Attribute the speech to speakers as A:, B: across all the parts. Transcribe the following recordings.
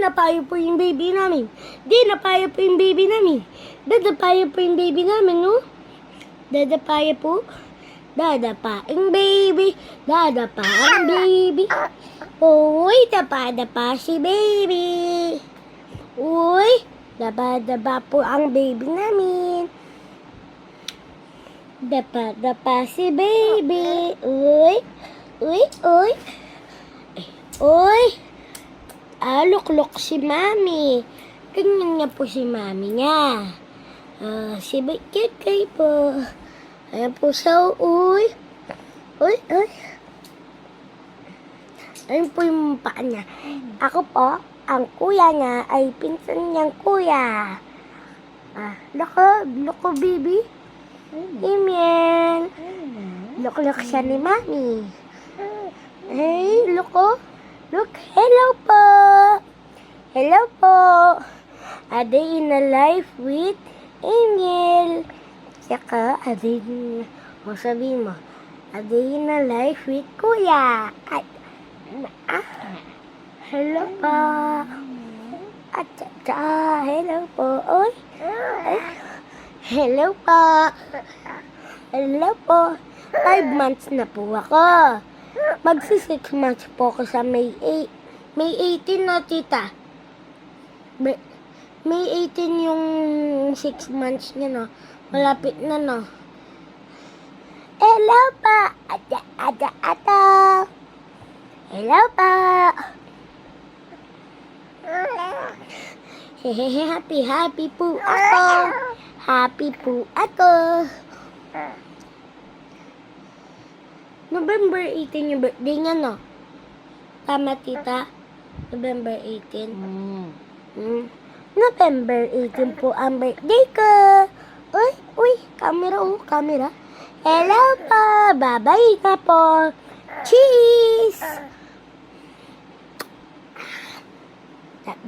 A: napayo po yung baby namin. Di, napayo po yung baby namin. Dadapayo po yung baby namin, no? Dadapayo po. Dadapa ang baby. Dadapa ang baby. Uy, dapa-dapa si baby. Uy, dapa-dapa po ang baby namin. Dapa-dapa si baby. Uy, uy, uy. Uy. Luklok si mami. Ganyan nga po si mami niya. Si Kikay po. Ayan po siya. Uy. Uy, uy. Ayan po yung paa niya. Ako po, ang kuya niya ay pinsan niyang kuya. Loko baby. Amen. Loko siya ni mami. Hey, loko. Look, hello po. Hello po. A day in a life with Angel. Saka, a day in... sabihin mo. A day in a life with Kuya. Hello po. Hello po. Oy. Hello po. Hello po. 5 months na po ako. Magsi 6 months po ako sa May 18 no, tita? May 18 yung 6 months niya, no? Malapit na, no? Hello pa! Ata! Hello pa! Happy po ako! Happy po ako! November 18 yung birthday niya, no? Tama, tita? November 18. November 18 po ang birthday ko. Uy, camera. Hello po. Bye-bye na po. Cheese!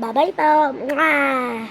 A: Bye-bye po. Mwah!